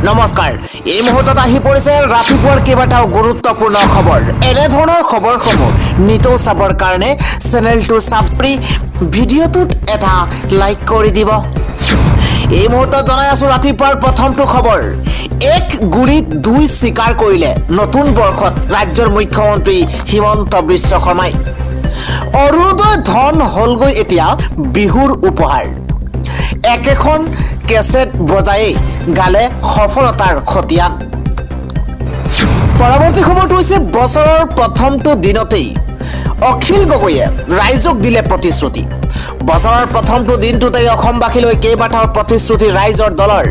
নমস্কাৰ এই মুহূৰ্তত আহি পৰিছে ৰাতিপুৱাৰ কেইবাটাও গুৰুত্বপূৰ্ণ খবৰ এনে ধৰণৰ খবৰসমূহ নিতৌ চাবৰ কাৰণে চেনেলটো সাবস্ক্ৰাইব ভিডিঅ'টোত এটা লাইক কৰি দিব এই মুহূৰ্তত জনাই আছো ৰাতিপুৱাৰ প্ৰথমটো খবৰ এক গুলিত দুই শিকাৰ কৰিলে নতুন বৰ্ষত ৰাজ্যৰ মুখ্যমন্ত্ৰী হিমন্ত বিশ্ব শৰ্মাই অৰুণোদয় ধন হলগৈ এতিয়া বিহুৰ উপহাৰ একেখন কেছেট বজায়ে গালে সফলতাৰ খতিয়ান পৰৱৰ্তী খবৰটো হৈছে বছৰৰ প্ৰথমটো দিনতেই অখিল গগৈয়ে ৰাইজক দিলে প্ৰতিশ্ৰুতি বছৰৰ প্ৰথমটো দিনটোতেই অসমবাসীলৈ কেইবাটাও প্ৰতিশ্ৰুতি ৰাইজৰ দলৰ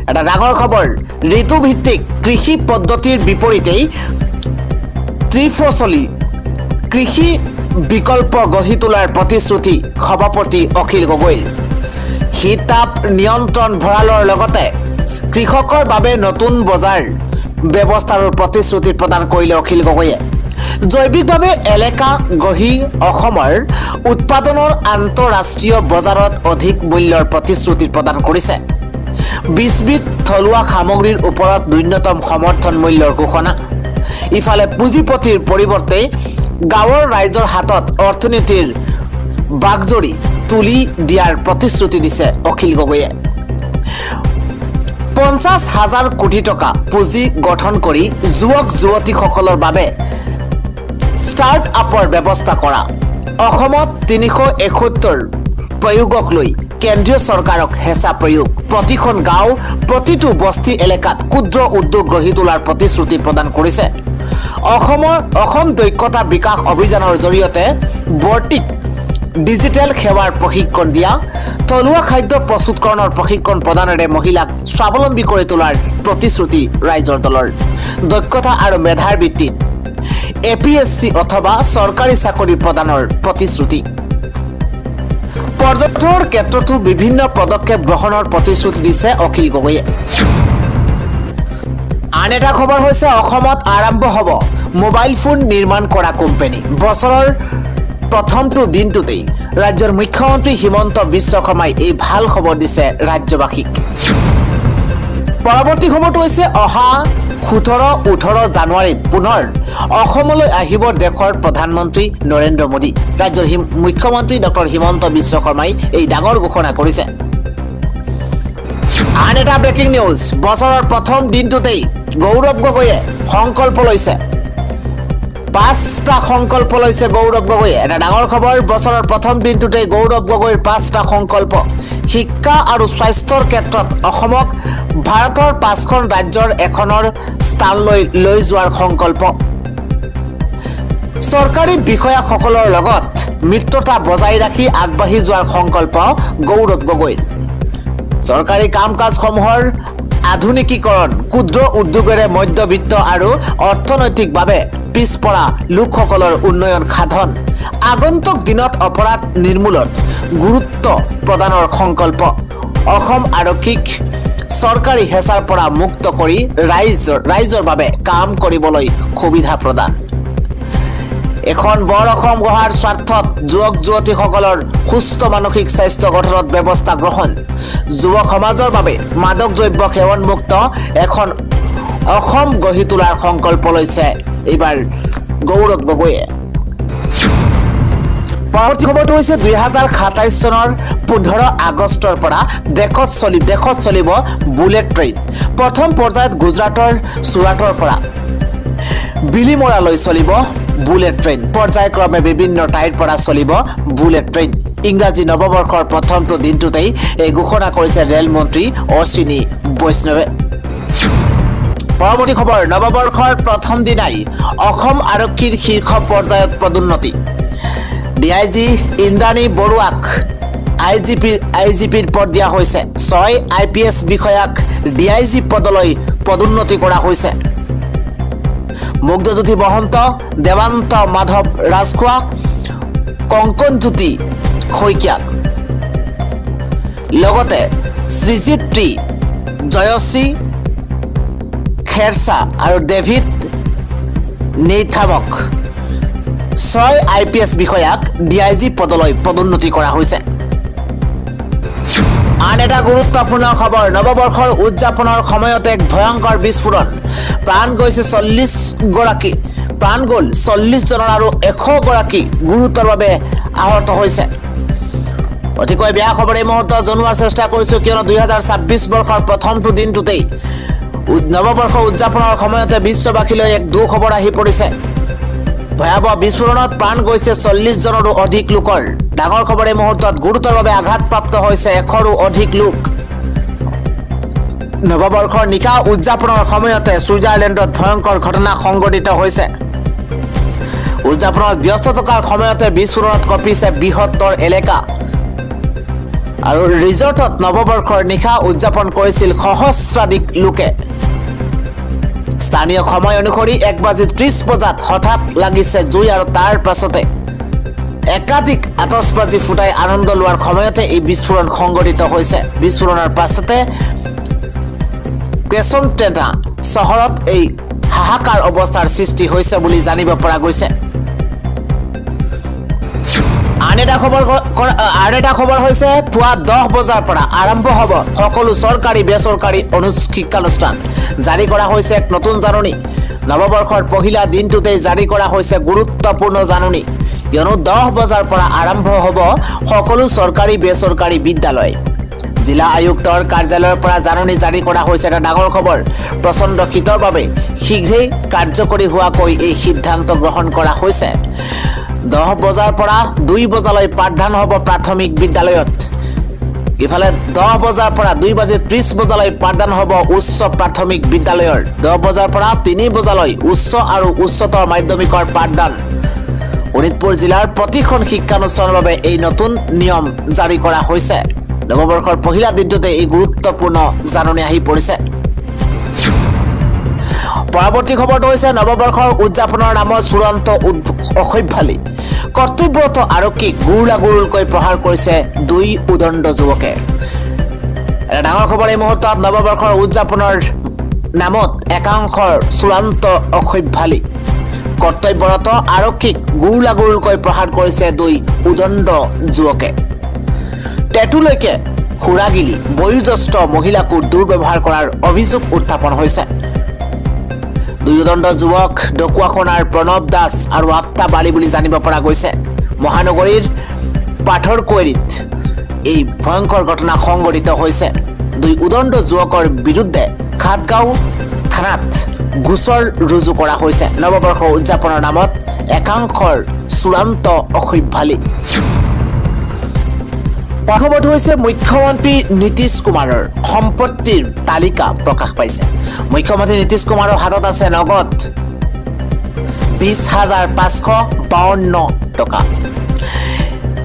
এটা ডাঙৰ খবৰ ঋতুভিত্তিক কৃষি পদ্ধতিৰ বিপৰীতেই ত্ৰিফচলী কৃষি বিকল্প গঢ়ি তোলাৰ প্ৰতিশ্ৰুতি সভাপতি অখিল গগৈৰ শীতাপ নিয়ন্ত্ৰণ ভঁৰালৰ লগতে কৃষকৰ বাবে নতুন বজাৰ ব্যৱস্থাৰ প্ৰতিশ্ৰুতি প্ৰদান কৰিলে অখিল গগৈয়ে জৈৱিকভাৱে এলেকা গঢ়ি অসমৰ উৎপাদনৰ আন্তঃৰাষ্ট্ৰীয় বজাৰত অধিক মূল্যৰ প্ৰতিশ্ৰুতি প্ৰদান কৰিছে 20 বিধ থলুৱা সামগ্ৰীৰ ওপৰত ন্যূনতম সমৰ্থন মূল্যৰ ঘোষণা ইফালে পুঁজিপতিৰ পৰিৱৰ্তে গাঁৱৰ ৰাইজৰ হাতত অৰ্থনীতিৰ বাগজৰি তুলি দিয়াৰ প্ৰতিশ্ৰুতি দিছে অখিল গগৈয়ে 50,000 কোটি টকা পুঁজি গঠন কৰি যুৱক যুৱতীসকলৰ বাবে ষ্টাৰ্ট আপৰ ব্যৱস্থা কৰা অসমত 371 প্ৰয়োগক লৈ কেন্দ্ৰীয় চৰকাৰক হেঁচা প্ৰয়োগ প্ৰতিখন গাঁও প্ৰতিটো বস্তি এলেকাত ক্ষুদ্ৰ উদ্যোগ গঢ়ি তোলাৰ প্ৰতিশ্ৰুতি প্ৰদান কৰিছে অসম দক্ষতা বিকাশ অভিযানৰ জৰিয়তে বৰ্তিক ডিজিটেল সেৱাৰ প্ৰশিক্ষণ দিয়া থলুৱা খাদ্য প্ৰস্তুতকৰণৰ প্ৰশিক্ষণ প্ৰদানেৰে মহিলাক স্বাৱলম্বী কৰি তোলাৰ প্ৰতিশ্ৰুতি ৰাইজৰ দলৰ দক্ষতা আৰু মেধাৰ ভিত্তিত এপিএছচি অথবা চৰকাৰী চাকৰি প্ৰদানৰ প্ৰতিশ্ৰুতি পৰ্যটনৰ ক্ষেত্ৰতো বিভিন্ন পদক্ষেপ গ্ৰহণৰ প্ৰতিশ্ৰুতি দিছে অখিল গগৈয়ে আন এটা খবৰ হৈছে অসমত আৰম্ভ হ'ব মোবাইল ফোন নিৰ্মাণ কৰা কোম্পানী বছৰৰ প্ৰথমটো দিনটোতেই ৰাজ্যৰ মুখ্যমন্ত্ৰী হিমন্ত বিশ্ব শৰ্মাই এই ভাল খবৰ দিছে ৰাজ্যবাসীক পৰৱৰ্তী খবৰটো হৈছে অহা 17-18 জানুৱাৰীত পুনৰ অসমলৈ আহিব দেশৰ প্ৰধানমন্ত্ৰী নৰেন্দ্ৰ মোদী ৰাজ্যৰ মুখ্যমন্ত্ৰী ডক্টৰ হিমন্ত বিশ্ব শৰ্মাই এই ডাঙৰ ঘোষণা কৰিছে আন এটা ব্ৰেকিং নিউজ বছৰৰ প্ৰথম দিনটোতেই গৌৰৱ গগৈয়ে সংকল্প লৈছে 5টা সংকল্প লৈছে গৌৰৱ গগৈয়ে এটা ডাঙৰ খবৰ বছৰৰ প্ৰথম দিনটোতেই গৌৰৱ গগৈৰ 5টা সংকল্প শিক্ষা আৰু স্বাস্থ্যৰ ক্ষেত্ৰত অসমক ভাৰতৰ 5খন ৰাজ্যৰ এখনৰ স্থানলৈ লৈ যোৱাৰ সংকল্প চৰকাৰী বিষয়াসকলৰ লগত মিত্ৰতা বজাই ৰাখি আগবাঢ়ি যোৱাৰ সংকল্প গৌৰৱ গগৈৰ চৰকাৰী কাম-কাজসমূহৰ আধুনিকীকৰণ ক্ষুদ্ৰ উদ্যোগেৰে মধ্যবিত্ত আৰু অৰ্থনৈতিকভাৱে পিছপৰা লোকসকলৰ উন্নয়ন সাধন আগন্তুক দিনত অপৰাধ নিৰ্মূলত গুৰুত্ব প্ৰদানৰ সংকল্প অসম আৰক্ষীক চৰকাৰী হেঁচাৰ পৰা মুক্ত কৰি ৰাইজৰ বাবে কাম কৰিবলৈ সুবিধা প্ৰদান এখন বৰ অসম গঢ়াৰ স্বাৰ্থত যুৱক যুৱতীসকলৰ সুস্থ মানসিক স্বাস্থ্য গঠনত ব্যৱস্থা গ্ৰহণ যুৱ সমাজৰ বাবে মাদক দ্ৰব্য সেৱনমুক্ত এখন অসম গঢ়ি তোলাৰ সংকল্প লৈছে এইবাৰ গৌৰৱ গগৈয়ে পৰৱৰ্তী খবৰটো হৈছে 2027 চনৰ 15 আগষ্টৰ পৰা দেশত চলিব বুলেট ট্ৰেইন প্ৰথম পৰ্যায়ত গুজৰাটৰ চুৰাটৰ পৰা বিলিমৰালৈ চলিব বুলেট ট্ৰেইন পৰ্যায়ক্ৰমে বিভিন্ন ঠাইৰ পৰা চলিব বুলেট ট্ৰেইন ইংৰাজী নৱবৰ্ষৰ প্ৰথমটো দিনটোতেই এই ঘোষণা কৰিছে ৰেল মন্ত্ৰী অশ্বিনী বৈষ্ণৱে পৰৱৰ্তী খবৰ নৱবৰ্ষৰ প্ৰথম দিনাই অসম আৰক্ষীৰ শীৰ্ষ পৰ্যায়ত পদোন্নতি ডিআইজি ইন্দ্ৰাণী বৰুৱাক আইজিপিৰ পদ দিয়া হৈছে 6 আইপিএছ বিষয়াক ডিআইজি পদলৈ পদোন্নতি কৰা হৈছে মুগ্ধজ্যোতি মহন্ত দেৱান্ত মাধৱ ৰাজখোৱা কংকনজ্যোতি শইকীয়াক লগতে শ্ৰীজিত জয়শ্ৰী খেৰছা আৰু ডেভিড নেইথামক 6 আইপিএছ বিষয়াক ডিআইজি পদলৈ পদোন্নতি কৰা হৈছে আন এটা গুৰুত্বপূৰ্ণ খবৰ, নৱবৰ্ষৰ উদযাপনৰ সময়ত এক ভয়ংকৰ বিস্ফোৰণ। প্ৰাণ গ'ল 40 জনৰ আৰু 100 গৰাকী গুৰুতৰভাৱে আহত হৈছে। অতিকৈ বেয়া খবৰ এই মুহূৰ্তত জনোৱাৰ চেষ্টা কৰিছোঁ, কিয়নো 2026 বৰ্ষৰ প্ৰথমটো দিনটোতেই নৱবৰ্ষ উদযাপনৰ সময়তে বিশ্ববাসীলৈ এক দুখবৰ আহি পৰিছে। ভয়াৱহ বিস্ফোৰণত প্ৰাণ গৈছে 40 জনৰো অধিক লোকৰ। ডাঙৰ খবৰ এই মুহূৰ্তত গুৰুতৰভাৱে আঘাতপ্ৰাপ্ত হৈছে 100ৰো অধিক লোক। নৱবৰ্ষৰ নিশা উদযাপনৰ সময়তে ছুইজাৰলেণ্ডত ভয়ংকৰ ঘটনা সংঘটিত হৈছে। উদযাপনত ব্যস্ত থকাৰ সময়তে বিস্ফোৰণত কঁপিছে বৃহত্তৰ এলেকা। আৰু ৰিজৰ্টত নৱবৰ্ষৰ নিশা উদযাপন কৰিছিল সহস্ৰাধিক লোকে। স্থানীয় সময় অনুসৰি 1:30 বজাত হঠাৎ লাগিছে জুই আৰু তাৰ পাছতে একাধিক আতচবাজি ফুটাই আনন্দ লোৱাৰ সময়তে এই বিস্ফোৰণ সংঘটিত হৈছে। বিস্ফোৰণৰ পাছতে ক্ৰেচনটেনা চহৰত এই হাহাকাৰ অৱস্থাৰ সৃষ্টি হৈছে বুলি জানিব পৰা গৈছে। আন এটা খবৰ হৈছে পুৱা 10 বজাৰ পৰা আৰম্ভ হ'ব সকলো চৰকাৰী বেচৰকাৰী শিক্ষানুষ্ঠান। জাৰি কৰা হৈছে এক নতুন জাননী। নৱবৰ্ষৰ পহিলা দিনটোতেই জাৰি কৰা হৈছে গুৰুত্বপূৰ্ণ জাননী, কিয়নো 10 বজাৰ পৰা আৰম্ভ হ'ব সকলো চৰকাৰী বেচৰকাৰী বিদ্যালয়। জিলা আয়ুক্তৰ কাৰ্যালয়ৰ পৰা জাননী জাৰি কৰা হৈছে। এটা ডাঙৰ খবৰ, প্ৰচণ্ড শীতৰ বাবে শীঘ্ৰেই কাৰ্যকৰী হোৱাকৈ এই সিদ্ধান্ত গ্ৰহণ কৰা হৈছে। 10 বজাৰ পৰা 2 বজালৈ পাঠদান হ'ব প্ৰাথমিক বিদ্যালয়ত। ইফালে 10 বজাৰ পৰা 2:30 বজালৈ পাঠদান হ'ব উচ্চ প্ৰাথমিক বিদ্যালয়ৰ। 10 বজাৰ পৰা 3 বজালৈ উচ্চ আৰু উচ্চতৰ মাধ্যমিকৰ পাঠদান। শোণিতপুৰ জিলাৰ প্ৰতিখন শিক্ষানুষ্ঠানৰ বাবে এই নতুন নিয়ম জাৰি কৰা হৈছে। নৱবৰ্ষৰ পহিলা দিনটোতে এই গুৰুত্বপূৰ্ণ জাননী আহি পৰিছে। পৰৱৰ্তী খবৰটো হৈছে নৱবৰ্ষৰ উদযাপনৰ নামত চূড়ান্ত অসভ্যালি। কৰ্তব্যৰত আৰক্ষীক গুৰুলাগুৰুকৈ প্ৰহাৰ কৰিছে 2 উদণ্ড যুৱকে। এটা ডাঙৰ খবৰ এই মুহূৰ্তত, নৱবৰ্ষৰ উদযাপনৰ নামত একাংশৰ চূড়ান্ত অসভ্যালি। কৰ্তব্যৰত আৰক্ষীক গুৰুলাগুৰুকৈ প্ৰহাৰ কৰিছে 2 উদণ্ড যুৱকে। টেটুলৈকে সুৰাগিলি, বয়োজ্যেষ্ঠ মহিলাকো দুৰ্ব্যৱহাৰ কৰাৰ অভিযোগ উত্থাপন হৈছে। 2 উদণ্ড যুৱক ঢকুৱাখনাৰ প্ৰণৱ দাস আৰু আফতাব আলী বুলি জানিব পৰা গৈছে। মহানগৰীৰ পাথৰকুৱেৰীত এই ভয়ংকৰ ঘটনা সংঘটিত হৈছে। 2 উদণ্ড যুৱকৰ বিৰুদ্ধে খাতগাঁও থানাত গোচৰ ৰুজু কৰা হৈছে। নৱবৰ্ষ উদযাপনৰ নামত একাংশৰ চূড়ান্ত অসভ্যালি। খবৰটো হৈছে মুখ্যমন্ত্ৰী নীতিশ কুমাৰৰ সম্পত্তিৰ তালিকা প্ৰকাশ পাইছে। মুখ্যমন্ত্ৰী নীতিশ কুমাৰৰ হাতত আছে নগদ 20,552 টকা।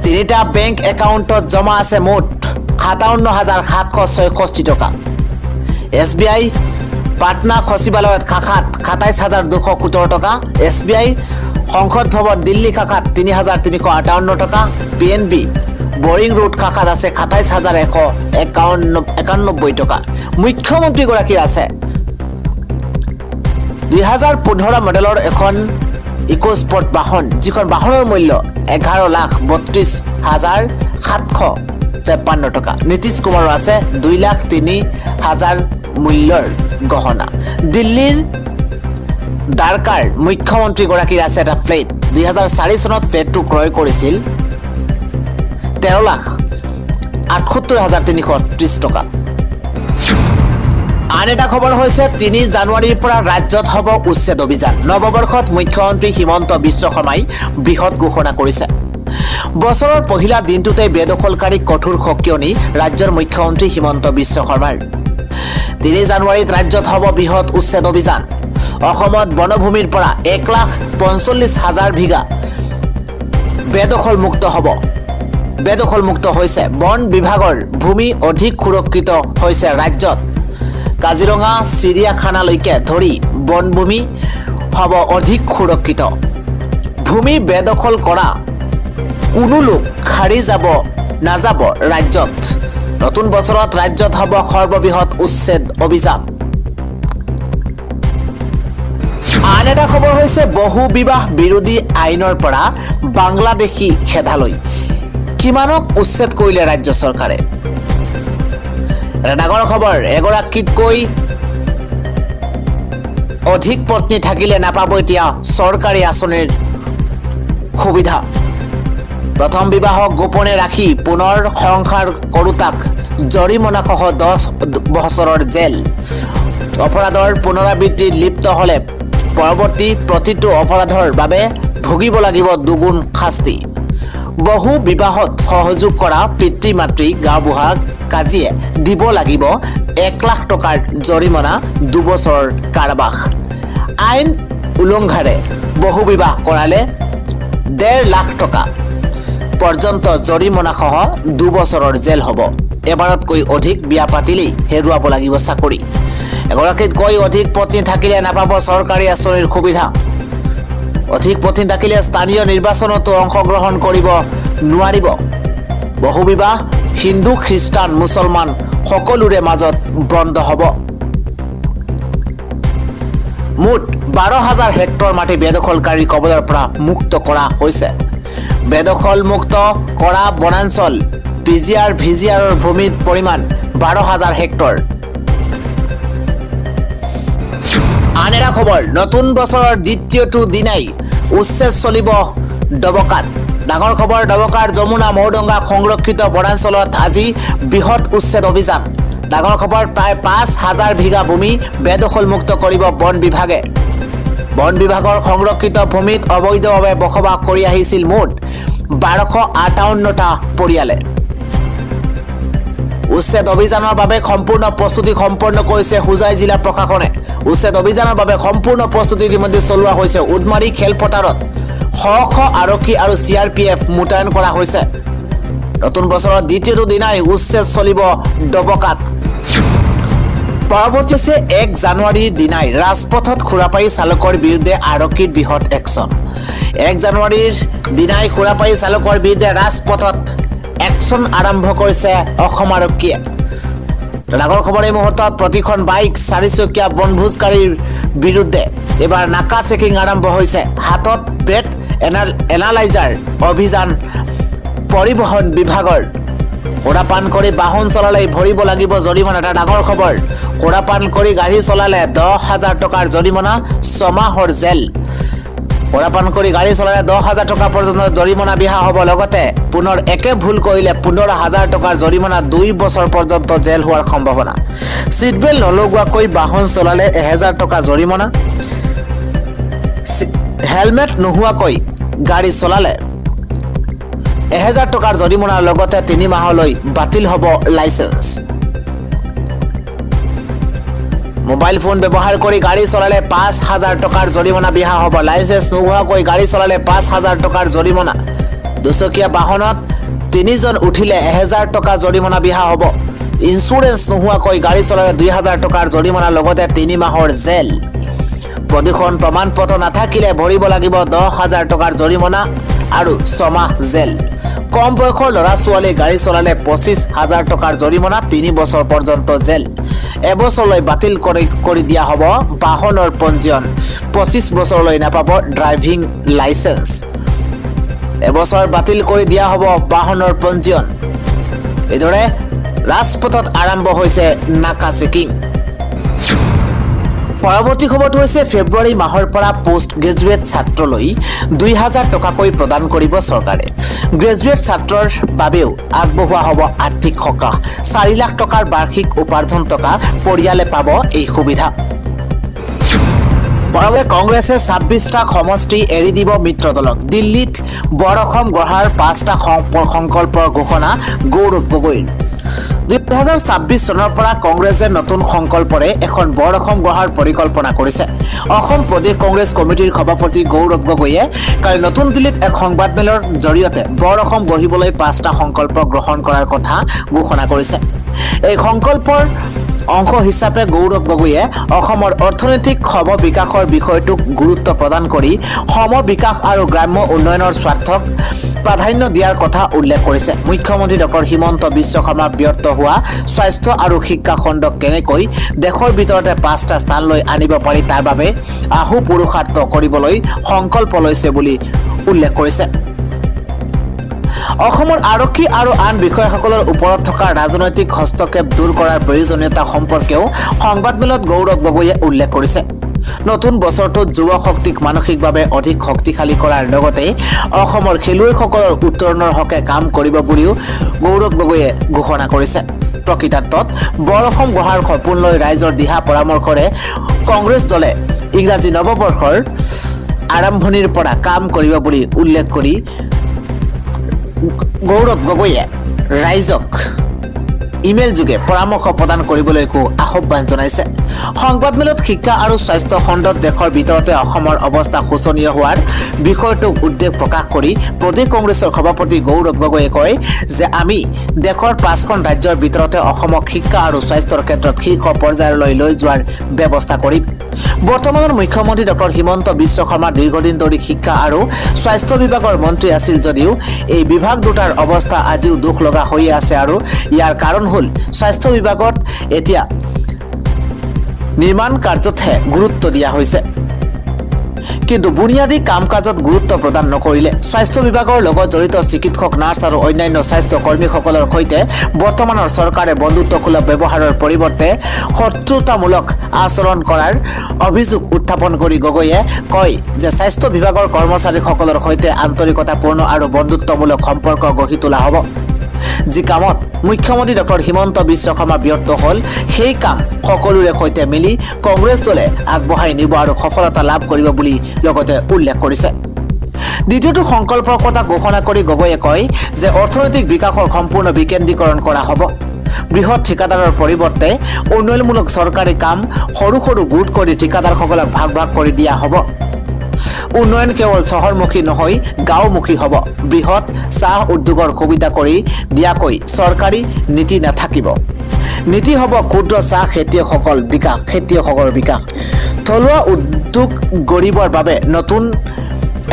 3টা বেংক একাউণ্টত জমা আছে মুঠ 57,766 টকা। SBI পাটনা সচিবালয়ত শাখাত 27,217 টকা। SBI সংসদ ভৱন দিল্লী শাখাত 3,358 টকা। PNB বৰিং ৰোড শাখাত আছে 27,191 টকা। মুখ্যমন্ত্ৰীগৰাকীৰ আছে 2015 মডেলৰ এখন ইকোস্পৰ্ট বাহন, যিখন বাহনৰ মূল্য 11,32,753 টকা। নীতিশ কুমাৰৰ আছে 2,03,000 মূল্যৰ গহনা। দিল্লীৰ দ্বাৰকাৰ মুখ্যমন্ত্ৰীগৰাকীৰ আছে এটা ফ্লেট। 2004 চনত ফ্লেটটো ক্ৰয় কৰিছিল 13,78,330 টকা। আন এটা খবৰ হৈছে 3 জানুৱাৰীৰ পৰা ৰাজ্যত হ'ব উচ্ছেদ অভিযান। নৱবৰ্ষত মুখ্যমন্ত্ৰী হিমন্ত বিশ্ব শৰ্মাই বৃহৎ ঘোষণা কৰিছে। বছৰৰ পহিলা দিনটোতে বেদখলকাৰীক কঠোৰ সকিয়নি ৰাজ্যৰ মুখ্যমন্ত্ৰী হিমন্ত বিশ্ব শৰ্মাৰ। 3 জানুৱাৰীত ৰাজ্যত হ'ব বৃহৎ উচ্ছেদ অভিযান। অসমত বনভূমিৰ পৰা 1,45,000 বিঘা বেদখলমুক্ত হ'ব। বেদখলমুক্ত হৈছে। বন বিভাগৰ ভূমি অধিক সুৰক্ষিত হৈছে ৰাজ্যত। কাজিৰঙা চিৰিয়াখানালৈকে ধৰি বনভূমি হ'ব অধিক সুৰক্ষিত। ভূমি বেদখল কৰা কোনো লোক সাৰি নাযাব ৰাজ্যত। নতুন বছৰত ৰাজ্যত হ'ব সৰ্ববৃহৎ উচ্ছেদ অভিযান। আন এটা খবৰ হৈছে বহু বিবাহ বিৰোধী আইনৰ পৰা বাংলাদেশী খেদালৈ। কিমানক উচ্ছেদ কৰিলে ৰাজ্য চৰকাৰে? এটা ডাঙৰ খবৰ, এগৰাকীতকৈ অধিক পত্নী থাকিলে নাপাব এতিয়া চৰকাৰী আঁচনিৰ সুবিধা। প্ৰথম বিবাহক গোপনে ৰাখি পুনৰ সংসাৰ কৰোতাক জৰিমনাসহ 10 বছৰৰ জেল। অপৰাধৰ পুনৰাবৃত্তিত লিপ্ত হ'লে পৰৱৰ্তী প্ৰতিটো অপৰাধৰ বাবে ভুগিব লাগিব দুগুণ শাস্তি। বহু বিবাহত সহযোগ কৰা পিতৃ মাতৃ গাঁওবুঢ়া কাজীয়ে দিব লাগিব 1 লাখ টকাৰ জৰিমনা, 2 বছৰৰ কাৰাবাস। আইন উলংঘাৰে বহু বিবাহ কৰালে 1.5 লাখ টকা পৰ্যন্ত জৰিমনাসহ 2 বছৰৰ জেল হ'ব। এবাৰতকৈ অধিক বিয়া পাতিলেই হেৰুৱাব লাগিব চাকৰি। এগৰাকীতকৈ অধিক পত্নী থাকিলে নাপাব চৰকাৰী আঁচনিৰ সুবিধা। অধিক পত্নী থাকিলে স্থানীয় নিৰ্বাচনতো অংশগ্ৰহণ কৰিব নোৱাৰিব। বহুবিবাহ হিন্দু, খ্ৰীষ্টান, মুছলমান সকলোৰে মাজত বন্ধ হ'ব। মুঠ 12,000 হেক্টৰ মাটি বেদখলকাৰীৰ কবলৰ পৰা মুক্ত কৰা হৈছে। বেদখলমুক্ত কৰা বনাঞ্চল ভিজিআৰৰ ভূমিৰ পৰিমাণ 12,000 হেক্টৰ। আন এটা খবৰ, নতুন বছৰৰ দ্বিতীয়টো দিনাই উচ্ছেদ চলিব ডবকাত। ডাঙৰ খবৰ, ডবকাৰ যমুনা মৌডঙ্গা সংৰক্ষিত বনাঞ্চলত আজি বৃহৎ উচ্ছেদ অভিযান। ডাঙৰ খবৰ, প্ৰায় 5,000 বিঘা ভূমি বেদখলমুক্ত কৰিব বন বিভাগে। বন বিভাগৰ সংৰক্ষিত ভূমিত অবৈধভাৱে বসবাস কৰি আহিছিল মুঠ 1258টা পৰিয়ালে। উচ্ছেদ অভিযানৰ বাবে সম্পূৰ্ণ প্ৰস্তুতি সম্পন্ন কৰিছে হোজাই জিলা প্ৰশাসনে। উচ্ছেদ অভিযানৰ বাবে সম্পূৰ্ণ প্ৰস্তুতি ইতিমধ্যে চলোৱা হৈছে। উদমাৰী খেলপথাৰত শ আৰক্ষী আৰু CRPF মোতায়েন কৰা হৈছে। নতুন বছৰৰ দ্বিতীয়টো দিনাই উচ্ছেদ চলিব ডবকাত। পৰৱৰ্তী হৈছে 1 জানুৱাৰীৰ দিনাই ৰাজপথত খুৰাপাৰী চালকৰ বিৰুদ্ধে আৰক্ষীৰ বৃহৎ একশ্যন। 1 জানুৱাৰীৰ দিনাই খুৰাপাৰী চালকৰ বিৰুদ্ধে ৰাজপথত একশ্যন আৰম্ভ কৰিছে অসম আৰক্ষীয়ে। ডাঙৰ খবৰ, এই মুহূৰ্তত প্ৰতিখন বাইক, 4চকীয়া বনভোজকাৰীৰ বিৰুদ্ধে এবাৰ নাকা চেকিং আৰম্ভ হৈছে। হাতত পেট এনালাইজাৰ অভিযান পৰিবহণ বিভাগৰ। সুৰাপান কৰি বাহন চলালে ভৰিব লাগিব জৰিমনা। এটা ডাঙৰ খবৰ, সুৰাপান কৰি গাড়ী চলালে 10,000 টকাৰ জৰিমনা, 6 মাহৰ জেল। সুৰাপান কৰি গাড়ী চলালে 10,000 টকা পৰ্যন্ত জৰিমনা বিহা হ'ব। লগতে পুনৰ একে ভুল কৰিলে 15,000 টকাৰ জৰিমনা, 2 বছৰ পৰ্যন্ত জেল হোৱাৰ সম্ভাৱনা। ছিটবেল্ট নলগোৱাকৈ বাহন চলালে 1,000 টকা জৰিমনা। হেলমেট নোহোৱাকৈ গাড়ী চলালে 1,000 টকাৰ জৰিমনাৰ লগতে 3 মাহলৈ বাতিল হ'ব লাইচেন্স। মোবাইল ফোন ব্যৱহাৰ কৰি গাড়ী চলালে 5,000 টকাৰ জৰিমনা বিহা হ'ব। লাইচেন্স নোহোৱাকৈ গাড়ী চলালে 5,000 টকাৰ জৰিমনা। দুচকীয়া বাহনত 3 জন উঠিলে 1,000 টকা জৰিমনা বিহা হ'ব। ইঞ্চুৰেঞ্চ নোহোৱাকৈ গাড়ী চলালে 2,000 টকাৰ জৰিমনাৰ লগতে 3 মাহৰ জেল। প্ৰদূষণ প্ৰমাণপত্ৰ নাথাকিলে ভৰিব লাগিব 10,000 টকাৰ জৰিমনা আৰু 6 মাহ জেল। কম বয়সৰ ল'ৰা ছোৱালী গাড়ী চলালে 25,000 টকাৰ জৰিমনা, 3 বছৰ পৰ্যন্ত জেল। এবছৰলৈ বাতিল কৰি দিয়া হ'ব বাহনৰ পঞ্জীয়ন। 25 বছৰলৈ নাপাব ড্ৰাইভিং লাইচেন্স। এবছৰ বাতিল কৰি দিয়া হ'ব বাহনৰ পঞ্জীয়ন। এইদৰে ৰাজপথত আৰম্ভ হৈছে নাকা চেকিং। পৰৱৰ্তী খবৰটো হৈছে ফেব্ৰুৱাৰী মাহৰ পৰা পোষ্ট গ্ৰেজুৱেট ছাত্ৰলৈ 2,000 টকাকৈ প্ৰদান কৰিব চৰকাৰে। গ্ৰেজুৱেট ছাত্ৰৰ বাবেও আগবঢ়োৱা হ'ব আৰ্থিক সকাহ। 4 লাখ টকাৰ বাৰ্ষিক উপাৰ্জন টকা পৰিয়ালে পাব এই সুবিধা। পৰৱৰ্তী কংগ্ৰেছে 26টা সমষ্টি এৰি দিব মিত্ৰ দলক। দিল্লীত বৰ অসম গঢ়াৰ 5টা সংকল্পৰ ঘোষণা গৌৰৱ গগৈৰ। 2026 চনৰ পৰা কংগ্ৰেছে নতুন সংকল্পৰে এখন বৰ অসম গঢ়াৰ পৰিকল্পনা কৰিছে। অসম প্ৰদেশ কংগ্ৰেছ কমিটিৰ সভাপতি গৌৰৱ গগৈয়ে কালি নতুন দিল্লীত এক সংবাদমেলৰ জৰিয়তে বৰ অসম গঢ়িবলৈ 5টা সংকল্প গ্ৰহণ কৰাৰ কথা ঘোষণা কৰিছে। এই সংকল্পৰ অংশ হিচাপে গৌৰৱ গগৈয়ে অসমৰ অৰ্থনৈতিক সম বিকাশৰ বিষয়টোক গুৰুত্ব প্ৰদান কৰি সম বিকাশ আৰু গ্ৰাম্য উন্নয়নৰ স্বাৰ্থক প্ৰাধান্য দিয়াৰ কথা উল্লেখ কৰিছে। মুখ্যমন্ত্ৰী ডক্টৰ হিমন্ত বিশ্ব শৰ্মা ব্যৰ্থ হোৱা স্বাস্থ্য আৰু শিক্ষা খণ্ডক কেনেকৈ দেশৰ ভিতৰতে 5টা স্থানলৈ আনিব পাৰি তাৰ বাবে আহু পুৰুষাৰ্থ কৰিবলৈ সংকল্প লৈছে বুলি উল্লেখ কৰিছে। অসমৰ আৰক্ষী আৰু আন বিষয়াসকলৰ ওপৰত থকা ৰাজনৈতিক হস্তক্ষেপ দূৰ কৰাৰ প্ৰয়োজনীয়তা সম্পৰ্কেও সংবাদমেলত গৌৰৱ গগৈয়ে উল্লেখ কৰিছে। নতুন বছৰটোত যুৱ শক্তিক মানসিকভাৱে অধিক শক্তিশালী কৰাৰ লগতে অসমৰ খেলুৱৈসকলৰ উত্তৰণৰ হকে কাম কৰিব বুলিও গৌৰৱ গগৈয়ে ঘোষণা কৰিছে। প্ৰকৃতাৰ্থত বৰ অসম গঢ়াৰ সপোন লৈ ৰাইজৰ দিহা পৰামৰ্শৰে কংগ্ৰেছ দলে ইংৰাজী নৱবৰ্ষৰ আৰম্ভণিৰ পৰা কাম কৰিব বুলি উল্লেখ কৰি গৌৰৱ গগৈয়ে ৰাইজক ইমেইল যোগে পৰামৰ্শ প্ৰদান কৰিবলৈকো আহ্বান জনাইছে। সংবাদমেলত শিক্ষা আৰু স্বাস্থ্য খণ্ডত দেশৰ ভিতৰতে অসমৰ অৱস্থা শোচনীয় হোৱাৰ বিষয়টোক উদ্বেগ প্ৰকাশ কৰি প্ৰদেশ কংগ্ৰেছৰ সভাপতি গৌৰৱ গগৈয়ে কয় যে আমি দেশৰ 5খন ৰাজ্যৰ ভিতৰতে অসমক শিক্ষা আৰু স্বাস্থ্যৰ ক্ষেত্ৰত শীৰ্ষ পৰ্যায়লৈ লৈ যোৱাৰ ব্যৱস্থা কৰিম। বৰ্তমানৰ মুখ্যমন্ত্ৰী ডক্টৰ হিমন্ত বিশ্ব শৰ্মা দীৰ্ঘদিন ধৰি শিক্ষা আৰু স্বাস্থ্য বিভাগৰ মন্ত্ৰী আছিল যদিও এই বিভাগ দুটাৰ অৱস্থা আজিও দুখ লগা হৈ আছে আৰু ইয়াৰ কাৰণ হ'ল স্বাস্থ্য বিভাগত এতিয়া নিৰ্মাণ কাৰ্যতহে গুৰুত্ব দিয়া হৈছে, কিন্তু বুনিয়াদী কাম কাজত গুৰুত্ব প্ৰদান নকৰিলে। স্বাস্থ্য বিভাগৰ লগত জড়িত চিকিৎসক, নাৰ্ছ আৰু অন্যান্য স্বাস্থ্য কৰ্মীসকলৰ সৈতে বৰ্তমানৰ চৰকাৰে বন্ধুত্বসুলভ ব্যৱহাৰৰ পৰিৱৰ্তে শত্ৰুতামূলক আচৰণ কৰাৰ অভিযোগ উত্থাপন কৰি গগৈয়ে কয় যে স্বাস্থ্য বিভাগৰ কৰ্মচাৰীসকলৰ সৈতে আন্তৰিকতাপূৰ্ণ আৰু বন্ধুত্বমূলক সম্পৰ্ক গঢ়ি তোলা হ'ব। যি কামত মুখ্যমন্ত্ৰী ডক্টৰ হিমন্ত বিশ্ব শৰ্মা ব্যৰ্থ হ'ল, সেই কাম সকলোৰে সৈতে মিলি কংগ্ৰেছ দলে আগবঢ়াই নিব আৰু সফলতা লাভ কৰিব বুলি লগতে উল্লেখ কৰিছে। দ্বিতীয়টো সংকল্পৰ কথা ঘোষণা কৰি গগৈয়ে কয় যে অৰ্থনৈতিক বিকাশৰ সম্পূৰ্ণ বিকেন্দ্ৰীকৰণ কৰা হ'ব। বৃহৎ ঠিকাদাৰৰ পৰিৱৰ্তে উন্নয়নমূলক চৰকাৰী কাম সৰু সৰু গোট কৰি ঠিকাদাৰসকলক ভাগ ভাগ কৰি দিয়া হ'ব। উন্নয়ন কেৱল চহৰমুখী নহয়, গাঁওমুখী হ'ব। বৃহৎ চাহ উদ্যোগৰ সুবিধা কৰি দিয়াকৈ চৰকাৰী নীতি নাথাকিব। নীতি হ'ব ক্ষুদ্ৰ চাহ খেতিয়কসকলৰ বিকাশ। থলুৱা উদ্যোগ গঢ়িবৰ বাবে নতুন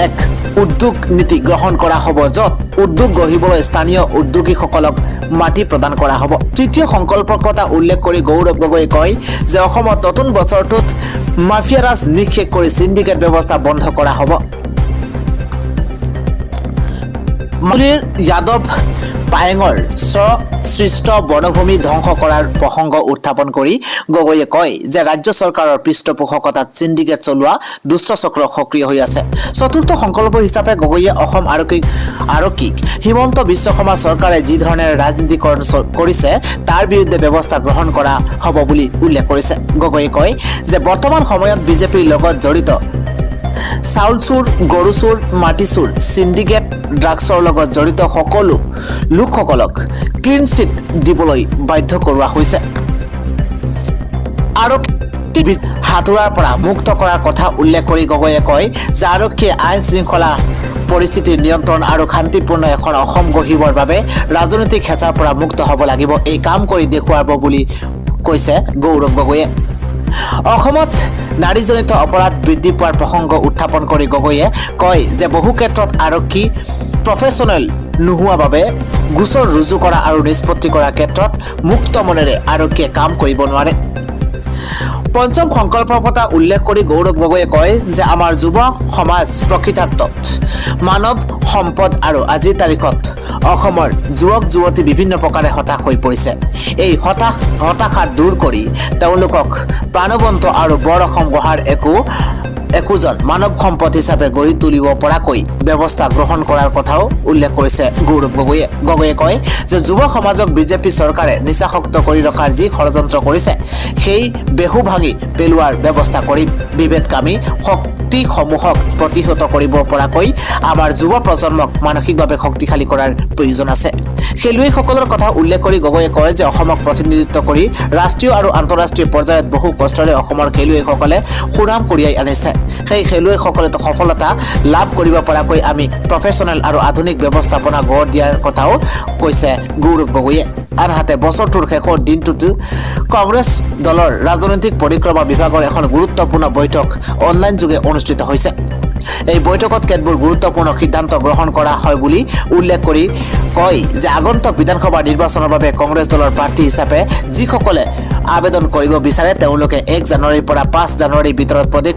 এক উদ্যোগ নীতি গ্ৰহণ কৰা হ'ব, য'ত উদ্যোগ গঢ়িবলৈ স্থানীয় উদ্যোগীসকলক মাটি প্ৰদান কৰা হ'ব। তৃতীয় সংকল্পৰ কথা উল্লেখ কৰি গৌৰৱ গগৈয়ে কয় যে অসমত নতুন বছৰটোত মাফিয়া ৰাজ নিঃশেষ কৰি সিন্ডিকেট ব্যৱস্থা বন্ধ কৰা হ'ব। মুলিৰ যাদৱ পায়েঙৰ স্বসৃষ্ট বনভূমি ধ্বংস কৰাৰ প্ৰসংগ উত্থাপন কৰি গগৈয়ে কয় যে ৰাজ্য চৰকাৰৰ পৃষ্ঠপোষকতাত সিন্ডিকেট চলোৱা দুষ্ট চক্ৰ সক্ৰিয় হৈ আছে। চতুৰ্থ সংকল্প হিচাপে গগৈয়ে অসম আৰক্ষীক হিমন্ত বিশ্ব শৰ্মা চৰকাৰে যি ধৰণে ৰাজনীতিকৰণ কৰিছে তাৰ বিৰুদ্ধে ব্যৱস্থা গ্ৰহণ কৰা হ'ব বুলি উল্লেখ কৰিছে। গগৈয়ে কয় যে বৰ্তমান সময়ত বিজেপিৰ লগত জড়িত চাউল চুৰ, গৰু চুৰ, মাটি চুৰ, সিন্ডিকেট, ড্ৰাগছৰ লগত জড়িত সকলো লোকসকলক ক্লিন চিট দিবলৈ বাধ্য কৰোৱা হৈছে। আৰক্ষী হাতোৰাৰ পৰা মুক্ত কৰাৰ কথা উল্লেখ কৰি গগৈয়ে কয় যে আৰক্ষীয়ে আইন শৃংখলা পৰিস্থিতিৰ নিয়ন্ত্ৰণ আৰু শান্তিপূৰ্ণ এখন অসম গঢ়িবৰ বাবে ৰাজনৈতিক হেঁচাৰ পৰা মুক্ত হ'ব লাগিব। এই কাম কৰি দেখুৱাব বুলি কৈছে গৌৰৱ গগৈয়ে। অসমত নাৰীজনিত অপৰাধ বৃদ্ধি পোৱাৰ প্ৰসংগ উত্থাপন কৰি গগৈয়ে কয় যে বহু ক্ষেত্ৰত আৰক্ষী প্ৰফেশ্যনেল নোহোৱা বাবে গোচৰ ৰুজু কৰা আৰু নিষ্পত্তি কৰাৰ ক্ষেত্ৰত মুক্ত মনেৰে আৰক্ষীয়ে কাম কৰিব নোৱাৰে। পঞ্চম সংকল্পৰ কথা উল্লেখ কৰি গৌৰৱ গগৈয়ে কয় যে আমাৰ যুৱ সমাজ প্ৰকৃতাৰ্থত মানৱ সম্পদ আৰু আজিৰ তাৰিখত অসমৰ যুৱক যুৱতী বিভিন্ন প্ৰকাৰে হতাশ হৈ পৰিছে। এই হতাশা দূৰ কৰি তেওঁলোকক প্ৰাণৱন্ত আৰু বৰ অসম গঢ়াৰ একোজন মানৱ সম্পদ হিচাপে গঢ়ি তুলিব পৰাকৈ ব্যৱস্থা গ্ৰহণ কৰাৰ কথাও উল্লেখ কৰিছে গৌৰৱ গগৈয়ে। গগৈয়ে কয় যে যুৱ সমাজক বিজেপি চৰকাৰে নিচাসক্ত কৰি ৰখাৰ যি ষড়যন্ত্ৰ কৰিছে সেই বেহু ভাঙি পেলোৱাৰ ব্যৱস্থা কৰি বিভেদকামী শক্তিসমূহক প্ৰতিহত কৰিব পৰাকৈ আমাৰ যুৱ প্ৰজন্মক মানসিকভাৱে শক্তিশালী কৰাৰ প্ৰয়োজন আছে। খেলুৱৈসকলৰ কথা উল্লেখ কৰি গগৈয়ে কয় যে অসমক প্ৰতিনিধিত্ব কৰি ৰাষ্ট্ৰীয় আৰু আন্তঃৰাষ্ট্ৰীয় পৰ্যায়ত বহু কষ্টৰে অসমৰ খেলুৱৈসকলে সুনাম কঢ়িয়াই আনিছে। সেই খেলুৱৈসকলে সফলতা লাভ কৰিব পৰাকৈ আমি প্ৰফেশ্যনেল আৰু আধুনিক ব্যৱস্থাপনা গঢ় দিয়াৰ কথাও কৈছে গৌৰৱ গগৈয়ে। আনহাতে বছৰটোৰ শেষৰ দিনটোত কংগ্ৰেছ দলৰ ৰাজনৈতিক পৰিক্ৰমা বিভাগৰ এখন গুৰুত্বপূৰ্ণ বৈঠক অনলাইন যোগে অনুষ্ঠিত অনুষ্ঠিত হৈছে। এই বৈঠকত কেতবোৰ গুৰুত্বপূৰ্ণ সিদ্ধান্ত গ্ৰহণ কৰা হয় বুলি উল্লেখ কৰি কয় যে আগন্তুক বিধানসভা নিৰ্বাচনৰ বাবে কংগ্ৰেছ দলৰ প্ৰাৰ্থী হিচাপে যিসকলে আবেদন কৰিব বিচাৰে তেওঁলোকে 1 জানুৱাৰীৰ পৰা 5 জানুৱাৰীৰ ভিতৰত প্ৰদেশ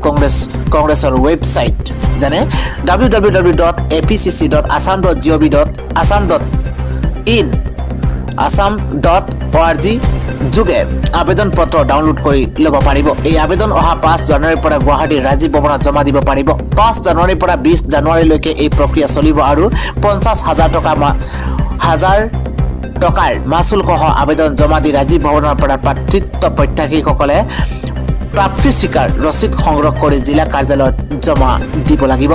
কংগ্ৰেছৰ ৱেবছাইট যেনে www.apcc.assam.gov.assam.in assam.org যোগে আবেদন পত্ৰ ডাউনলোড কৰি ল'ব পাৰিব। এই আবেদন অহা 5 জানুৱাৰীৰ পৰা গুৱাহাটীৰ ৰাজীৱ ভৱনত জমা দিব পাৰিব। 5 জানুৱাৰীৰ পৰা 20 জানুৱাৰীলৈকে এই প্ৰক্ৰিয়া চলিব আৰু 50,000 টকাৰ মাচুলসহ আবেদন জমা দি ৰাজীৱ ভৱনৰ পৰা প্ৰাৰ্থিত্ব প্ৰত্যাশীসকলে প্ৰাপ্তি স্বীকাৰ ৰচিদ সংগ্ৰহ কৰি জিলা কাৰ্যালয়ত জমা দিব লাগিব।